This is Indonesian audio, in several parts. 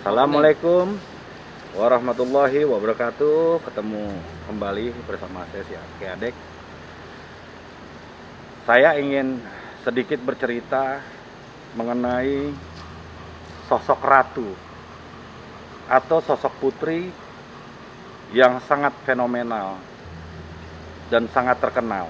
Assalamualaikum warahmatullahi wabarakatuh. Ketemu kembali bersama saya si Aki Adek. Saya ingin sedikit bercerita mengenai sosok ratu atau sosok putri yang sangat fenomenal dan sangat terkenal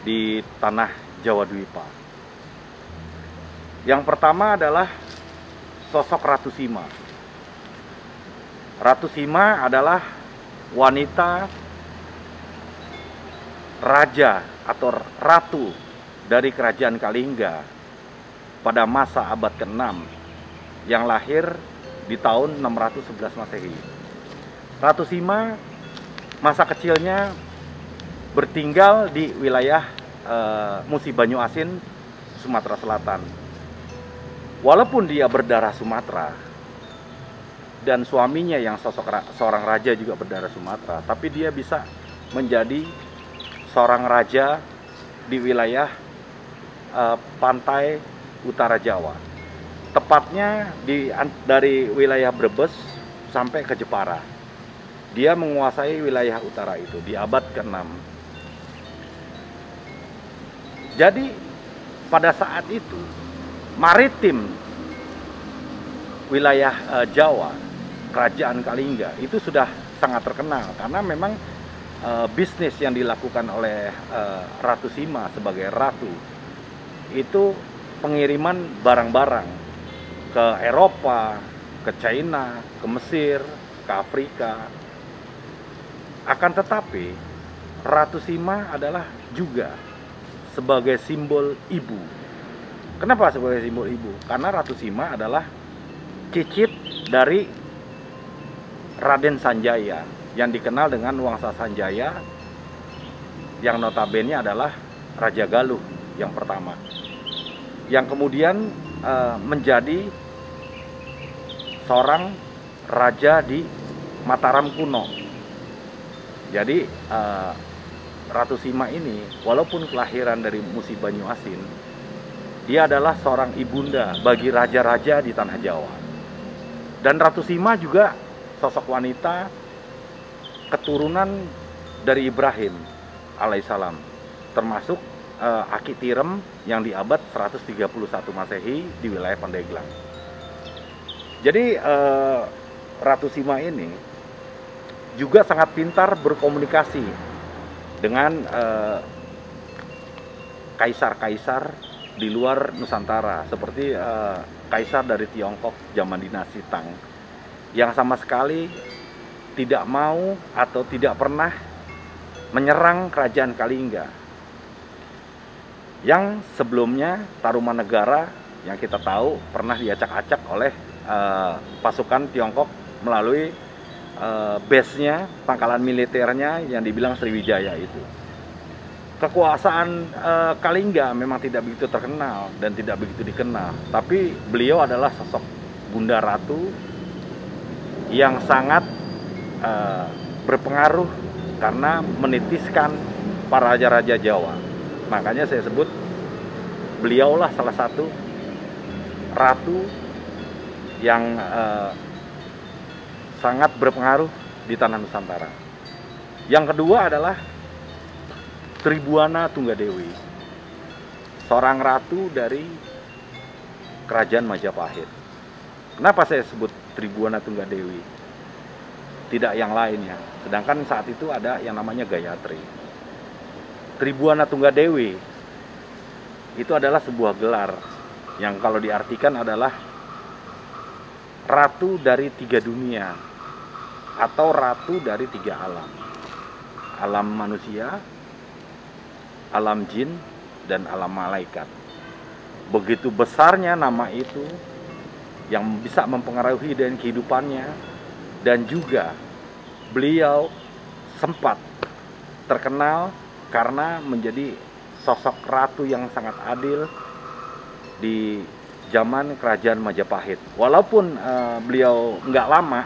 di tanah Jawa Dwipa. Yang pertama adalah sosok Ratu Sima. Ratu Sima adalah wanita raja atau ratu dari kerajaan Kalingga pada masa abad ke-6 yang lahir di tahun 611 Masehi. Ratu Sima masa kecilnya bertinggal di wilayah Musi Banyu Asin, Sumatera Selatan. Walaupun dia berdarah Sumatera dan suaminya yang seorang raja juga berdarah Sumatera, tapi dia bisa menjadi seorang raja di wilayah pantai utara Jawa. Tepatnya dari wilayah Brebes sampai ke Jepara. Dia menguasai wilayah utara itu di abad ke-6. Jadi pada saat itu maritim wilayah Jawa, kerajaan Kalingga itu sudah sangat terkenal karena memang bisnis yang dilakukan oleh Ratu Sima sebagai ratu itu pengiriman barang-barang ke Eropa, ke China, ke Mesir, ke Afrika. Akan tetapi Ratu Sima adalah juga sebagai simbol ibu. Kenapa sebagai simbol ibu? Karena Ratu Sima adalah cicit dari Raden Sanjaya yang dikenal dengan Wangsa Sanjaya, yang notabene adalah Raja Galuh yang pertama, yang kemudian menjadi seorang raja di Mataram kuno. Jadi Ratu Sima ini walaupun kelahiran dari Musi Banyu Asin, dia adalah seorang ibunda bagi raja-raja di tanah Jawa. Dan Ratu Sima juga sosok wanita keturunan dari Ibrahim alaihissalam, termasuk Aki Tirem yang di abad 131 Masehi di wilayah Pandeglang. Jadi Ratu Sima ini juga sangat pintar berkomunikasi dengan kaisar-kaisar di luar Nusantara, seperti kaisar dari Tiongkok zaman dinasti Tang, yang sama sekali tidak mau atau tidak pernah menyerang kerajaan Kalingga, yang sebelumnya Tarumanegara yang kita tahu pernah diacak-acak oleh pasukan Tiongkok melalui base-nya, pangkalan militernya yang dibilang Sriwijaya itu. Kekuasaan Kalingga memang tidak begitu terkenal dan tidak begitu dikenal, tapi beliau adalah sosok Bunda Ratu yang sangat berpengaruh karena menitiskan para raja-raja Jawa. Makanya saya sebut beliaulah salah satu ratu yang sangat berpengaruh di tanah Nusantara. Yang kedua adalah Tribuana Tunggadewi, seorang ratu dari kerajaan Majapahit. Kenapa saya sebut Tribuana Tunggadewi? Tidak yang lainnya. Sedangkan saat itu ada yang namanya Gayatri. Tribuana Tunggadewi itu adalah sebuah gelar yang kalau diartikan adalah ratu dari 3 dunia atau ratu dari 3 alam. Alam manusia, alam jin, dan alam malaikat. Begitu besarnya nama itu yang bisa mempengaruhi dan kehidupannya, dan juga beliau sempat terkenal karena menjadi sosok ratu yang sangat adil di zaman kerajaan Majapahit. Walaupun beliau nggak lama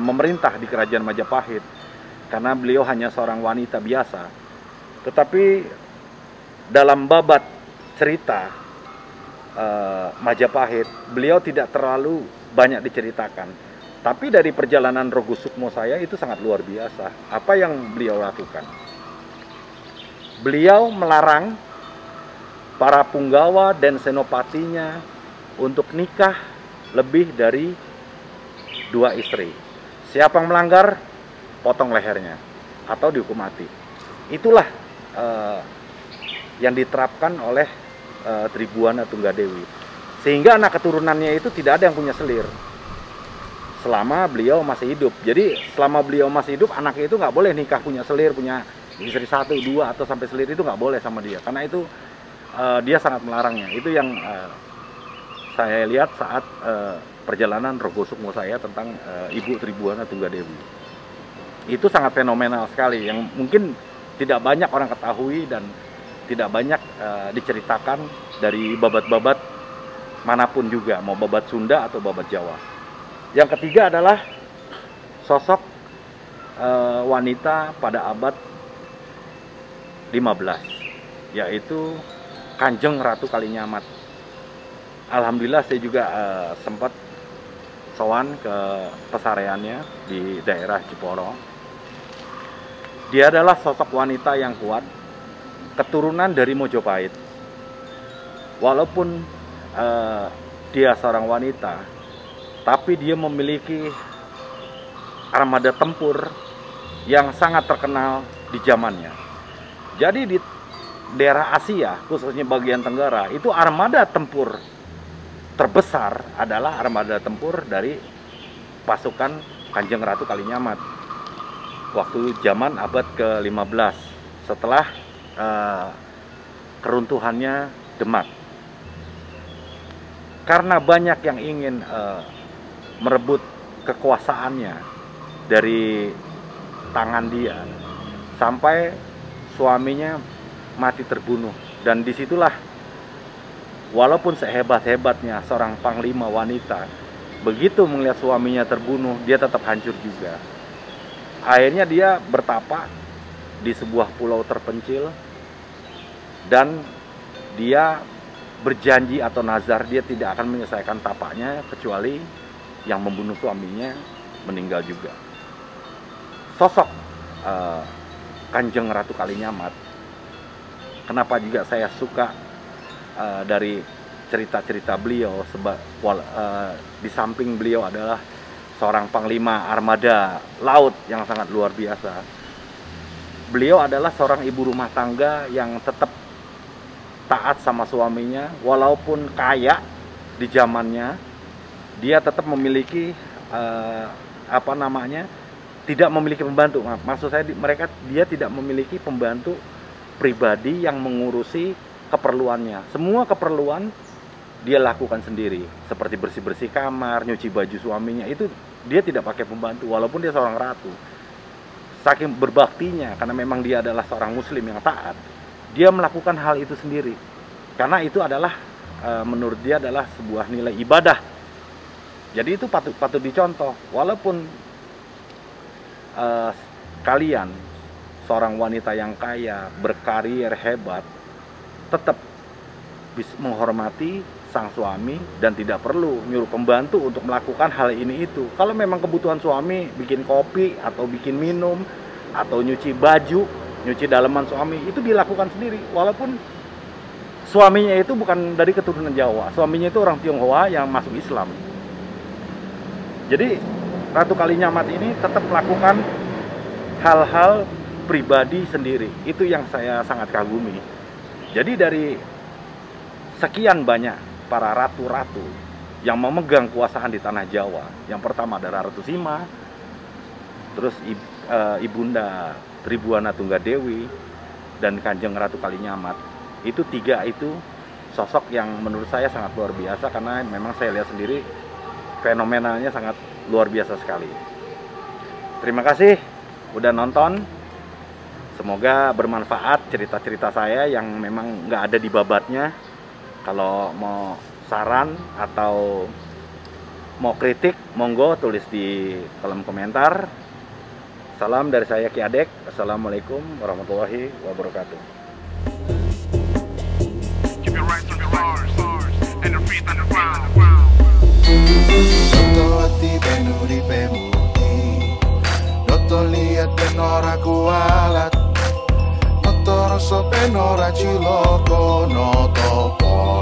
memerintah di kerajaan Majapahit, karena beliau hanya seorang wanita biasa, tetapi dalam babat cerita Majapahit, beliau tidak terlalu banyak diceritakan. Tapi dari perjalanan Rogo Sukmo saya itu sangat luar biasa. Apa yang beliau lakukan? Beliau melarang para punggawa dan senopatinya untuk nikah lebih dari 2 istri. Siapa yang melanggar, potong lehernya atau dihukum mati. Itulah yang diterapkan oleh Tribuana Tunggadewi. Sehingga anak keturunannya itu tidak ada yang punya selir selama beliau masih hidup. Jadi selama beliau masih hidup, anaknya itu nggak boleh nikah punya selir, punya istri 1, 2 atau sampai selir, itu nggak boleh sama dia. Karena itu dia sangat melarangnya. Itu yang saya lihat saat perjalanan Rogo Sukmo saya tentang Ibu Tribuana Tunggadewi. Itu sangat fenomenal sekali, yang mungkin tidak banyak orang ketahui dan tidak banyak diceritakan dari babat-babat manapun juga, mau babat Sunda atau babat Jawa. Yang ketiga adalah sosok wanita pada abad 15, yaitu Kanjeng Ratu Kalinyamat. Alhamdulillah saya juga sempat sowan ke pesareannya di daerah Jeporo. Dia adalah sosok wanita yang kuat, keturunan dari Mojopahit. Walaupun dia seorang wanita, tapi dia memiliki armada tempur yang sangat terkenal di zamannya. Jadi di daerah Asia, khususnya bagian Tenggara, itu armada tempur terbesar adalah armada tempur dari pasukan Kanjeng Ratu Kalinyamat waktu zaman abad ke-15 setelah keruntuhannya Demak. Karena banyak yang ingin merebut kekuasaannya dari tangan dia, sampai suaminya mati terbunuh. Dan disitulah, walaupun sehebat-hebatnya seorang panglima wanita, begitu melihat suaminya terbunuh, dia tetap hancur juga. Akhirnya dia bertapa di sebuah pulau terpencil, dan dia berjanji atau nazar dia tidak akan menyelesaikan tapaknya kecuali yang membunuh suaminya meninggal juga. Sosok Kanjeng Ratu Kalinyamat, kenapa juga saya suka dari cerita-cerita beliau, di samping beliau adalah seorang panglima armada laut yang sangat luar biasa. Beliau adalah seorang ibu rumah tangga yang tetap taat sama suaminya, walaupun kaya di zamannya. Dia tetap memiliki tidak memiliki pembantu. Maksud saya dia tidak memiliki pembantu pribadi yang mengurusi keperluannya. Semua keperluan dia lakukan sendiri, seperti bersih-bersih kamar, nyuci baju suaminya, itu dia tidak pakai pembantu walaupun dia seorang ratu. Saking berbaktinya, karena memang dia adalah seorang muslim yang taat, dia melakukan hal itu sendiri. Karena itu adalah menurut dia adalah sebuah nilai ibadah. Jadi itu patut dicontoh. Walaupun kalian seorang wanita yang kaya, berkarir hebat, tetap bisa menghormati sang suami dan tidak perlu nyuruh pembantu untuk melakukan hal ini itu. Kalau memang kebutuhan suami bikin kopi atau bikin minum atau nyuci baju, nyuci dalaman suami, itu dilakukan sendiri. Walaupun suaminya itu bukan dari keturunan Jawa, suaminya itu orang Tionghoa yang masuk Islam. Jadi Ratu Kalinyamat ini tetap melakukan hal-hal pribadi sendiri. Itu yang saya sangat kagumi. Jadi dari sekian banyak para ratu-ratu yang memegang kekuasaan di tanah Jawa, yang pertama adalah Ratu Sima, terus Ibunda Tribuana Tunggadewi, dan Kanjeng Ratu Kalinyamat. Itu tiga itu sosok yang menurut saya sangat luar biasa, karena memang saya lihat sendiri fenomenalnya sangat luar biasa sekali. Terima kasih udah nonton. Semoga bermanfaat cerita-cerita saya yang memang nggak ada di babatnya. Kalau mau saran atau mau kritik, monggo tulis di kolom komentar. Salam dari saya Ki Adek. Assalamualaikum warahmatullahi wabarakatuh. Keep your rights on the stars and the feet on the ground. pemutih. Noto lihat penora kualat, noto rasa penora ciloko, noto po